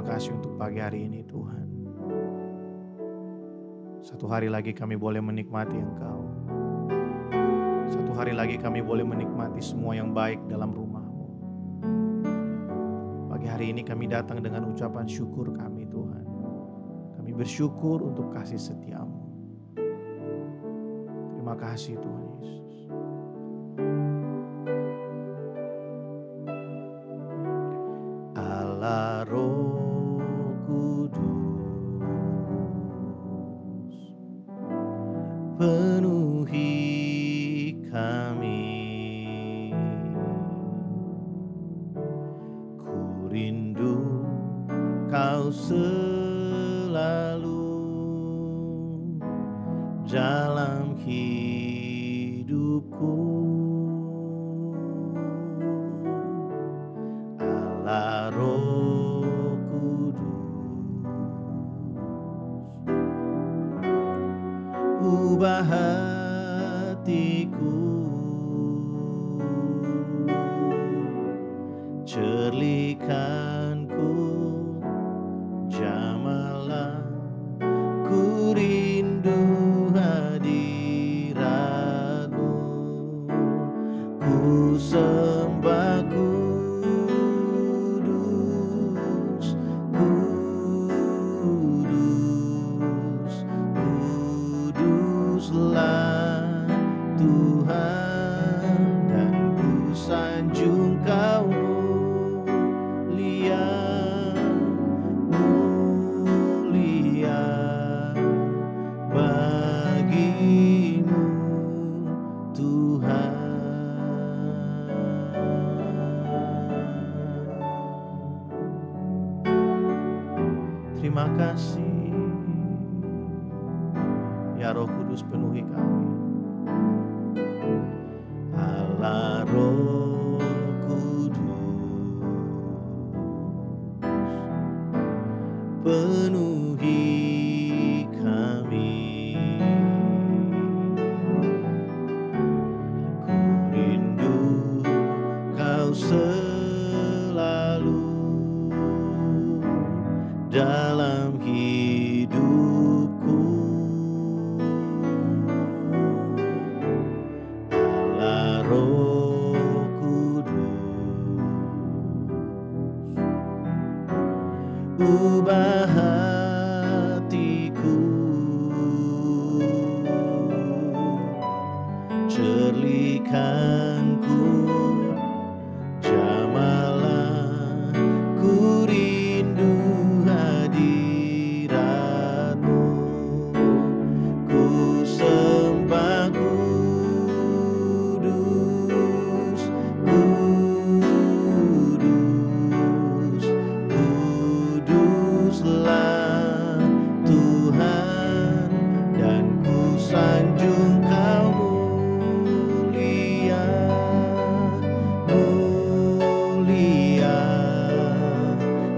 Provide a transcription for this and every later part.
Terima kasih untuk pagi hari ini Tuhan. Satu hari lagi kami boleh menikmati Engkau. Satu hari lagi kami boleh menikmati semua yang baik dalam rumah-Mu. Pagi hari ini kami datang dengan ucapan syukur kami Tuhan. Kami bersyukur untuk kasih setia-Mu. Terima kasih Tuhan Yesus. Allah Roh Kudus, penuhi kami. Ku rindu Kau selalu dalam hidupku. Allah Roh Kudus, ubah hatiku, cerlikanku, jamalah, ku rindu hadirat-Mu, ku sembah kudus, kudus, kuduslah Tuhan, dan ku sanjung Kau mulia, mulia bagi-Mu Tuhan. Terima kasih ya Roh Kudus, penuhi kami. Allah Roh Kudus, penuhi kami. Ku rindu Kau selalu dalam hidupku. Allah Roh Kudus, ubah hatiku, cerlikanku, jamalah, ku rindu hadirat-Mu, ku sembah kudus, kudus, kuduslah Tuhan, dan ku sanjung Kau mulia, mulia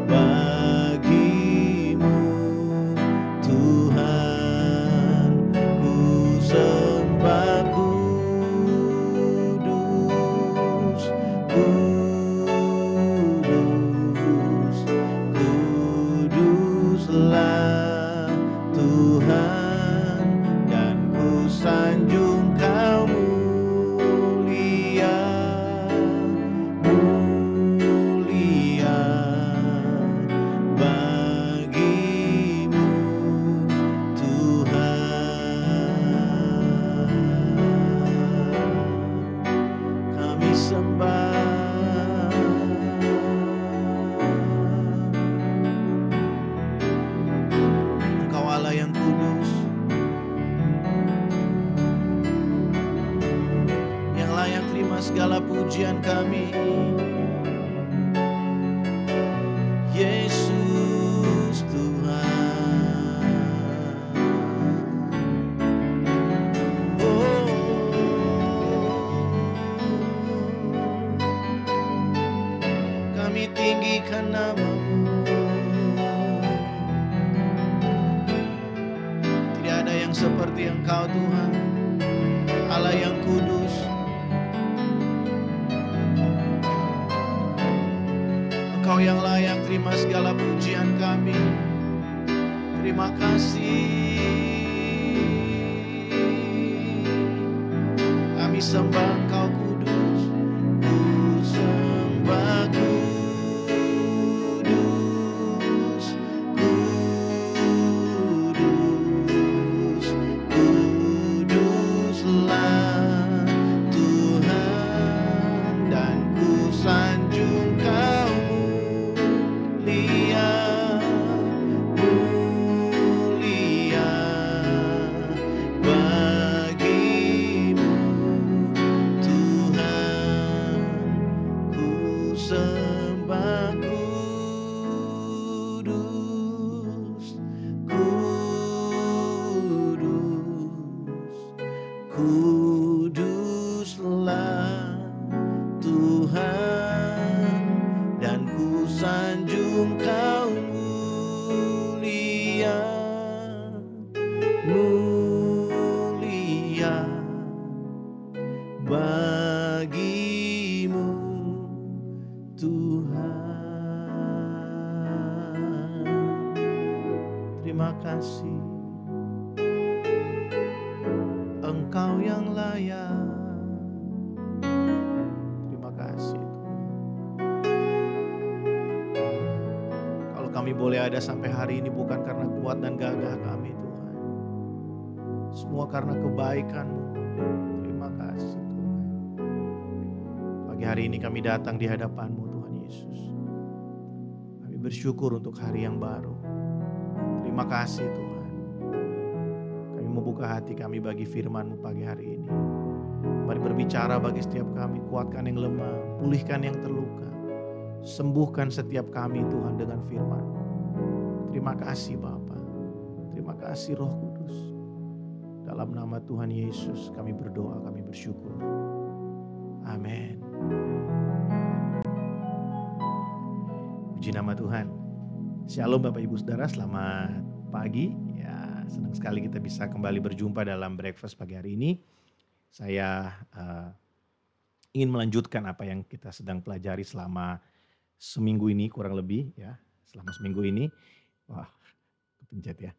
bagi-Mu Tuhan. Ku sembah kudus, kudus, kuduslah Tuhan, dan ku sanjung Kau mulia, mulia bagi-Mu Tuhan. Kami sembah, Engkau Allah yang kudus, yang layak terima segala pujian kami. Yesus Tuhan, oh, kami tinggikan nama-Mu. Tidak ada yang seperti Engkau Tuhan, Allah yang kudus. Engkau Engkau yang layak terima segala pujian kami. Terima kasih. Kami sembah Engkau kudus. Ku sembah kudus. Kudus. Kuduslah Tuhan, dan ku sanjung Kau mulia. Mulia bagimu Tuhan, ku sembah kudus. Kudus, kuduslah Tuhan, dan ku sanjung Kau mulia. Mulia bagimu Tuhan. Terima kasih. Engkau yang layak. Terima kasih Tuhan. Kalau kami boleh ada sampai hari ini bukan karena kuat dan gagah kami Tuhan. Semua karena kebaikan-Mu. Terima kasih Tuhan. Pagi hari ini kami datang di hadapan-Mu Tuhan Yesus. Kami bersyukur untuk hari yang baru. Terima kasih Tuhan. Kami membuka hati kami bagi firman-Mu pagi hari ini. Mari berbicara bagi setiap kami, kuatkan yang lemah, pulihkan yang terluka. Sembuhkan setiap kami Tuhan dengan firman-Mu. Terima kasih Bapa. Terima kasih Roh Kudus. Dalam nama Tuhan Yesus kami berdoa, kami bersyukur. Amin. Puji nama Tuhan. Shalom Bapak Ibu Saudara, selamat pagi. Ya, senang sekali kita bisa kembali berjumpa dalam breakfast pagi hari ini. Saya ingin melanjutkan apa yang kita sedang pelajari selama seminggu ini kurang lebih ya. Selama seminggu ini. Wah, kepencet ya.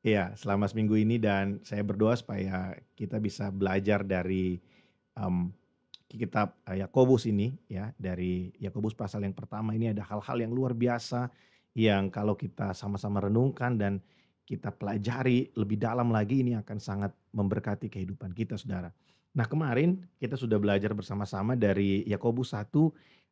Iya, selama seminggu ini, dan saya berdoa supaya kita bisa belajar dari kitab Yakobus ini ya. Dari Yakobus pasal yang pertama ini ada hal-hal yang luar biasa yang kalau kita sama-sama renungkan dan kita pelajari lebih dalam lagi, ini akan sangat memberkati kehidupan kita Saudara. Nah, kemarin kita sudah belajar bersama-sama dari Yakobus 1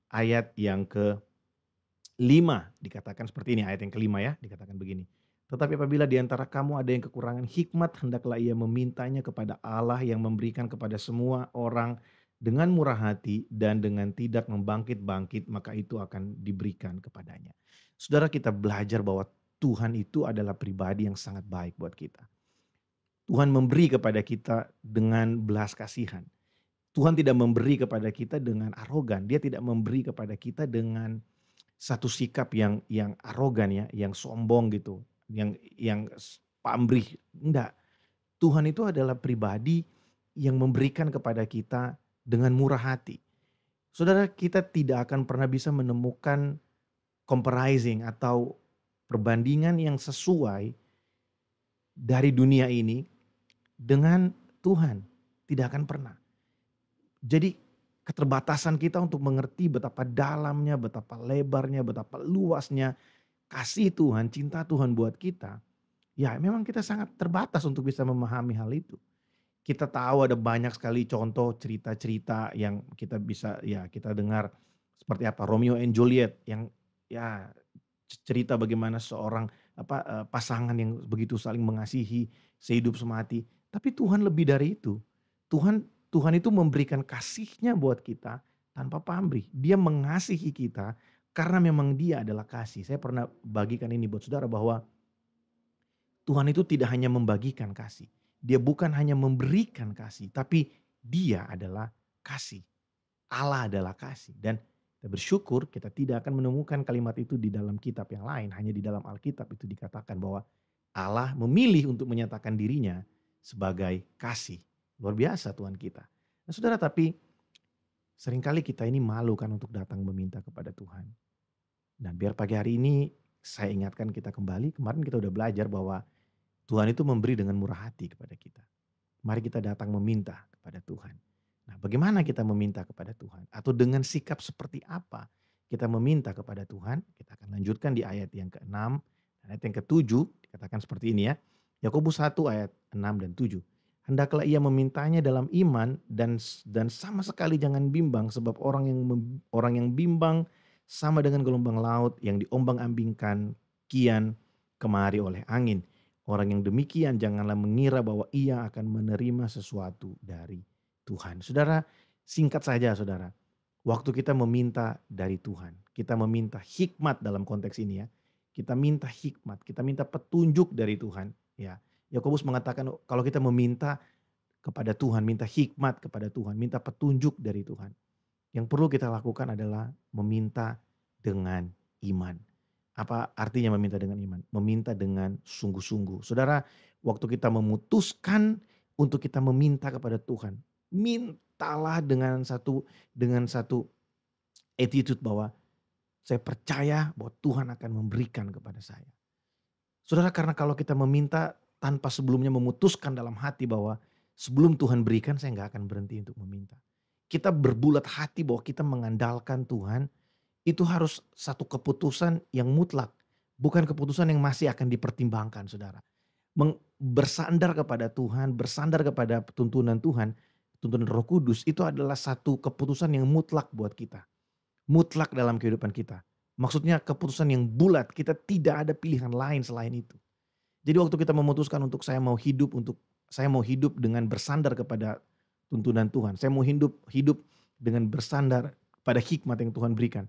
ayat yang ke-5, dikatakan seperti ini, ayat yang ke-5 ya, dikatakan begini. Tetapi apabila di antara kamu ada yang kekurangan hikmat, hendaklah ia memintanya kepada Allah yang memberikan kepada semua orang dengan murah hati dan dengan tidak membangkit-bangkit, maka itu akan diberikan kepadanya. Saudara, kita belajar bahwa Tuhan itu adalah pribadi yang sangat baik buat kita. Tuhan memberi kepada kita dengan belas kasihan. Tuhan tidak memberi kepada kita dengan arogan. Dia tidak memberi kepada kita dengan satu sikap yang arogan ya, yang sombong gitu, yang pamrih. Enggak. Tuhan itu adalah pribadi yang memberikan kepada kita dengan murah hati. Saudara, kita tidak akan pernah bisa menemukan comparison atau perbandingan yang sesuai dari dunia ini dengan Tuhan. Tidak akan pernah. Jadi keterbatasan kita untuk mengerti betapa dalamnya, betapa lebarnya, betapa luasnya kasih Tuhan, cinta Tuhan buat kita. Ya memang kita sangat terbatas untuk bisa memahami hal itu. Kita tahu ada banyak sekali contoh cerita-cerita yang kita bisa ya kita dengar, seperti apa Romeo and Juliet yang ya cerita bagaimana seorang pasangan yang begitu saling mengasihi sehidup semati. Tapi Tuhan lebih dari itu. Tuhan itu memberikan kasih-Nya buat kita tanpa pamrih. Dia mengasihi kita karena memang Dia adalah kasih. Saya pernah bagikan ini buat saudara bahwa Tuhan itu tidak hanya membagikan kasih. Dia bukan hanya memberikan kasih, tapi Dia adalah kasih. Allah adalah kasih. Dan kita bersyukur kita tidak akan menemukan kalimat itu di dalam kitab yang lain. Hanya di dalam Alkitab itu dikatakan bahwa Allah memilih untuk menyatakan dirinya sebagai kasih. Luar biasa Tuhan kita. Nah saudara, tapi seringkali kita ini malu kan untuk datang meminta kepada Tuhan. Dan biar pagi hari ini saya ingatkan kita kembali, kemarin kita udah belajar bahwa Tuhan itu memberi dengan murah hati kepada kita. Mari kita datang meminta kepada Tuhan. Nah, bagaimana kita meminta kepada Tuhan? Atau dengan sikap seperti apa kita meminta kepada Tuhan? Kita akan lanjutkan di ayat yang ke-6 dan ayat yang ke-7 dikatakan seperti ini ya. Yakobus 1 ayat 6 dan 7. Hendaklah ia memintanya dalam iman dan sama sekali jangan bimbang sebab orang yang bimbang sama dengan gelombang laut yang diombang-ambingkan kian kemari oleh angin. Orang yang demikian janganlah mengira bahwa ia akan menerima sesuatu dari Tuhan. Saudara, singkat saja saudara. Waktu kita meminta dari Tuhan, kita meminta hikmat dalam konteks ini ya. Kita minta hikmat, kita minta petunjuk dari Tuhan ya. Yakobus mengatakan kalau kita meminta kepada Tuhan, minta hikmat kepada Tuhan, minta petunjuk dari Tuhan. Yang perlu kita lakukan adalah meminta dengan iman. Apa artinya meminta dengan iman? Meminta dengan sungguh-sungguh. Saudara, waktu kita memutuskan untuk kita meminta kepada Tuhan, mintalah dengan satu attitude bahwa saya percaya bahwa Tuhan akan memberikan kepada saya. Saudara, karena kalau kita meminta tanpa sebelumnya memutuskan dalam hati bahwa sebelum Tuhan berikan saya nggak akan berhenti untuk meminta. Kita berbulat hati bahwa kita mengandalkan Tuhan, itu harus satu keputusan yang mutlak. Bukan keputusan yang masih akan dipertimbangkan saudara. Bersandar kepada Tuhan, bersandar kepada tuntunan Tuhan, tuntunan Roh Kudus itu adalah satu keputusan yang mutlak buat kita. Mutlak dalam kehidupan kita. Maksudnya keputusan yang bulat, kita tidak ada pilihan lain selain itu. Jadi waktu kita memutuskan untuk saya mau hidup dengan bersandar kepada tuntunan Tuhan. Saya mau hidup dengan bersandar pada hikmat yang Tuhan berikan.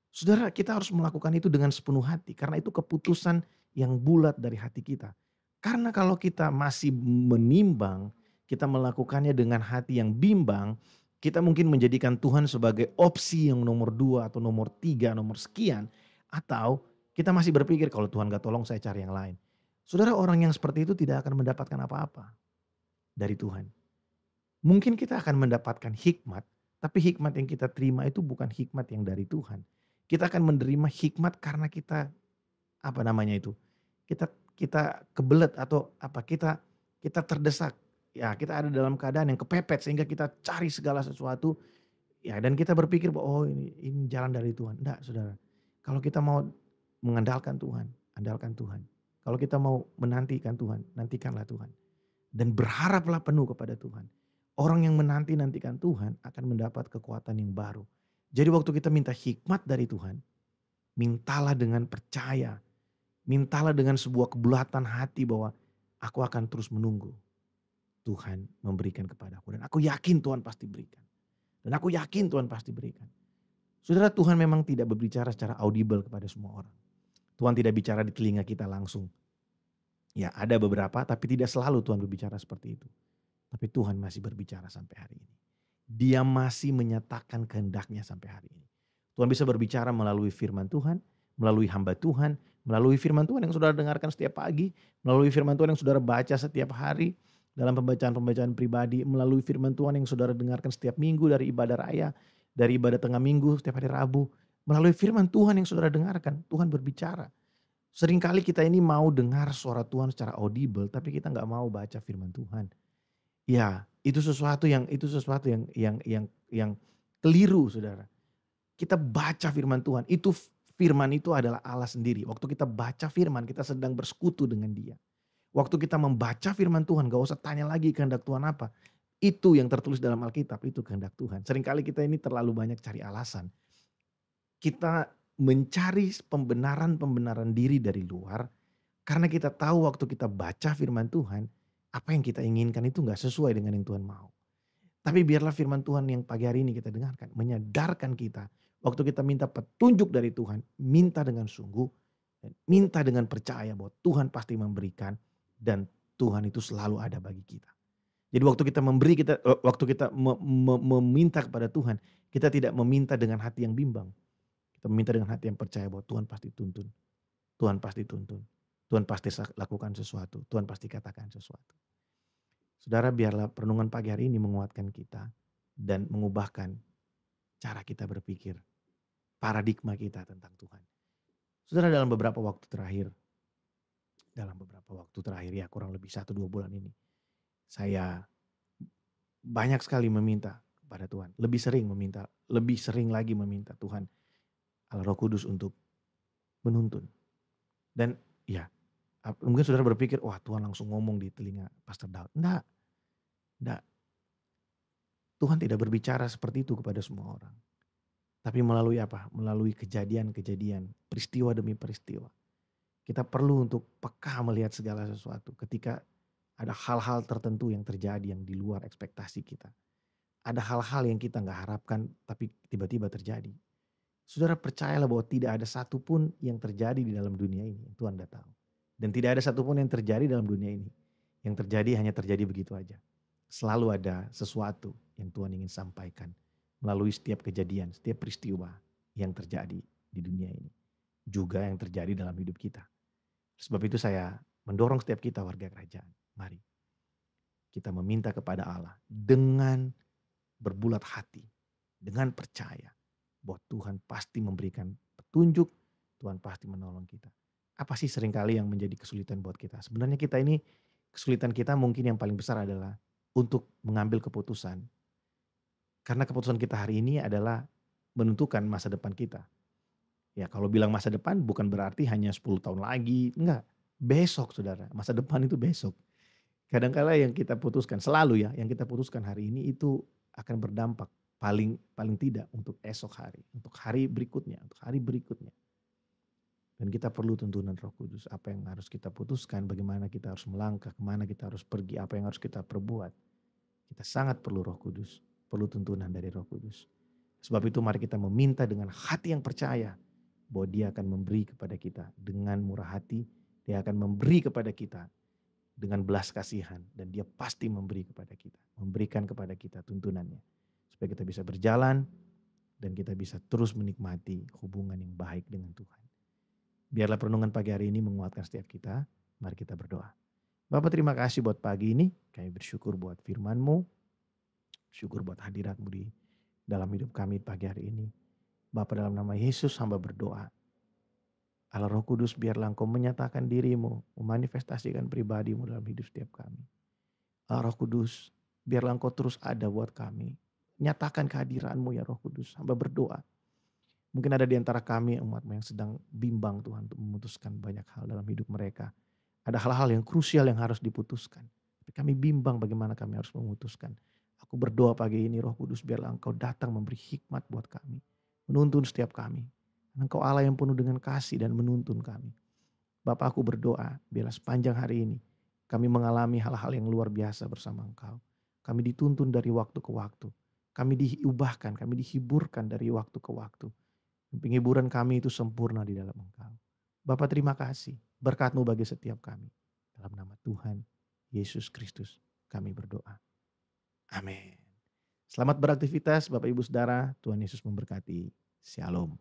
Saudara, kita harus melakukan itu dengan sepenuh hati karena itu keputusan yang bulat dari hati kita. Karena kalau kita masih menimbang, kita melakukannya dengan hati yang bimbang, kita mungkin menjadikan Tuhan sebagai opsi yang nomor 2 atau nomor 3, nomor sekian. Atau kita masih berpikir kalau Tuhan gak tolong saya cari yang lain. Saudara, orang yang seperti itu tidak akan mendapatkan apa-apa dari Tuhan. Mungkin kita akan mendapatkan hikmat, tapi hikmat yang kita terima itu bukan hikmat yang dari Tuhan. Kita akan menerima hikmat karena kita apa namanya itu? Kita kita kebelet atau apa kita terdesak. Ya, kita ada dalam keadaan yang kepepet sehingga kita cari segala sesuatu ya dan kita berpikir bahwa oh ini jalan dari Tuhan. Enggak, Saudara. Kalau kita mau mengandalkan Tuhan, andalkan Tuhan. Kalau kita mau menantikan Tuhan, nantikanlah Tuhan. Dan berharaplah penuh kepada Tuhan. Orang yang menanti-nantikan Tuhan akan mendapat kekuatan yang baru. Jadi waktu kita minta hikmat dari Tuhan, mintalah dengan percaya. Mintalah dengan sebuah kebulatan hati bahwa aku akan terus menunggu. Tuhan memberikan kepadaku. Dan aku yakin Tuhan pasti berikan. Dan aku yakin Tuhan pasti berikan. Saudara, Tuhan memang tidak berbicara secara audible kepada semua orang. Tuhan tidak bicara di telinga kita langsung. Ya ada beberapa tapi tidak selalu Tuhan berbicara seperti itu. Tapi Tuhan masih berbicara sampai hari ini. Dia masih menyatakan kehendaknya sampai hari ini. Tuhan bisa berbicara melalui firman Tuhan, melalui hamba Tuhan, melalui firman Tuhan yang saudara dengarkan setiap pagi, melalui firman Tuhan yang saudara baca setiap hari, dalam pembacaan-pembacaan pribadi, melalui firman Tuhan yang saudara dengarkan setiap minggu dari ibadah raya, dari ibadah tengah minggu, setiap hari Rabu. Melalui firman Tuhan yang saudara dengarkan, Tuhan berbicara. Seringkali kita ini mau dengar suara Tuhan secara audible, tapi kita nggak mau baca firman Tuhan. Ya, itu sesuatu yang keliru, Saudara. Kita baca firman Tuhan, firman itu adalah Allah sendiri. Waktu kita baca firman, kita sedang bersekutu dengan Dia. Waktu kita membaca firman Tuhan, gak usah tanya lagi kehendak Tuhan apa. Itu yang tertulis dalam Alkitab, itu kehendak Tuhan. Seringkali kita ini terlalu banyak cari alasan. Kita mencari pembenaran-pembenaran diri dari luar, karena kita tahu waktu kita baca firman Tuhan, apa yang kita inginkan itu gak sesuai dengan yang Tuhan mau. Tapi biarlah firman Tuhan yang pagi hari ini kita dengarkan, menyadarkan kita, waktu kita minta petunjuk dari Tuhan, minta dengan sungguh, dan minta dengan percaya bahwa Tuhan pasti memberikan, dan Tuhan itu selalu ada bagi kita. Jadi waktu kita meminta kepada Tuhan, kita tidak meminta dengan hati yang bimbang. Kita meminta dengan hati yang percaya bahwa Tuhan pasti tuntun. Tuhan pasti tuntun. Tuhan pasti lakukan sesuatu. Tuhan pasti katakan sesuatu. Saudara, biarlah perenungan pagi hari ini menguatkan kita dan mengubahkan cara kita berpikir, paradigma kita tentang Tuhan. Saudara, dalam beberapa waktu terakhir ya kurang lebih 1-2 bulan ini, saya banyak sekali meminta kepada Tuhan, lebih sering lagi meminta Tuhan Allah Roh Kudus untuk menuntun. Dan ya, mungkin saudara berpikir, wah Tuhan langsung ngomong di telinga Pastor Daud. Enggak, Tuhan tidak berbicara seperti itu kepada semua orang. Tapi melalui apa? Melalui kejadian-kejadian, peristiwa demi peristiwa. Kita perlu untuk peka melihat segala sesuatu ketika ada hal-hal tertentu yang terjadi yang di luar ekspektasi kita. Ada hal-hal yang kita nggak harapkan tapi tiba-tiba terjadi. Saudara, percayalah bahwa tidak ada satupun yang terjadi di dalam dunia ini, Tuhan udah tahu. Dan tidak ada satupun yang terjadi dalam dunia ini. Yang terjadi hanya terjadi begitu aja. Selalu ada sesuatu yang Tuhan ingin sampaikan melalui setiap kejadian, setiap peristiwa yang terjadi di dunia ini. Juga yang terjadi dalam hidup kita. Sebab itu saya mendorong setiap kita warga kerajaan. Mari kita meminta kepada Allah dengan berbulat hati, dengan percaya bahwa Tuhan pasti memberikan petunjuk, Tuhan pasti menolong kita. Apa sih seringkali yang menjadi kesulitan buat kita? Sebenarnya kita ini, kesulitan kita mungkin yang paling besar adalah untuk mengambil keputusan. Karena keputusan kita hari ini adalah menentukan masa depan kita. Ya kalau bilang masa depan bukan berarti hanya 10 tahun lagi, enggak. Besok saudara, masa depan itu besok. Kadang-kala yang kita putuskan, selalu ya, yang kita putuskan hari ini itu akan berdampak paling paling tidak untuk esok hari, untuk hari berikutnya, untuk hari berikutnya. Dan kita perlu tuntunan Roh Kudus, apa yang harus kita putuskan, bagaimana kita harus melangkah, kemana kita harus pergi, apa yang harus kita perbuat. Kita sangat perlu Roh Kudus, perlu tuntunan dari Roh Kudus. Sebab itu mari kita meminta dengan hati yang percaya bahwa Dia akan memberi kepada kita dengan murah hati, Dia akan memberi kepada kita dengan belas kasihan, dan Dia pasti memberi kepada kita, memberikan kepada kita tuntunannya supaya kita bisa berjalan dan kita bisa terus menikmati hubungan yang baik dengan Tuhan. Biarlah perenungan pagi hari ini menguatkan setiap kita. Mari kita berdoa. Bapak, terima kasih buat pagi ini. Kami bersyukur buat firman-Mu, syukur buat hadirat-Mu di dalam hidup kami pagi hari ini. Bapak, dalam nama Yesus hamba berdoa. Allah Roh Kudus, biarlah Engkau menyatakan diri-Mu, memanifestasikan pribadi-Mu dalam hidup setiap kami. Allah Roh Kudus, biarlah Engkau terus ada buat kami. Nyatakan kehadiran-Mu ya Roh Kudus. Hamba berdoa. Mungkin ada di antara kami umat-Mu yang sedang bimbang Tuhan untuk memutuskan banyak hal dalam hidup mereka. Ada hal-hal yang krusial yang harus diputuskan. Tapi kami bimbang bagaimana kami harus memutuskan. Aku berdoa pagi ini Roh Kudus, biarlah Engkau datang memberi hikmat buat kami. Menuntun setiap kami. Engkau Allah yang penuh dengan kasih dan menuntun kami. Bapak, aku berdoa biarlah sepanjang hari ini kami mengalami hal-hal yang luar biasa bersama Engkau. Kami dituntun dari waktu ke waktu. Kami diubahkan, kami dihiburkan dari waktu ke waktu. Penghiburan kami itu sempurna di dalam Engkau. Bapak, terima kasih. Berkat-Mu bagi setiap kami. Dalam nama Tuhan Yesus Kristus kami berdoa. Amin. Selamat beraktivitas Bapak Ibu Saudara. Tuhan Yesus memberkati. Shalom.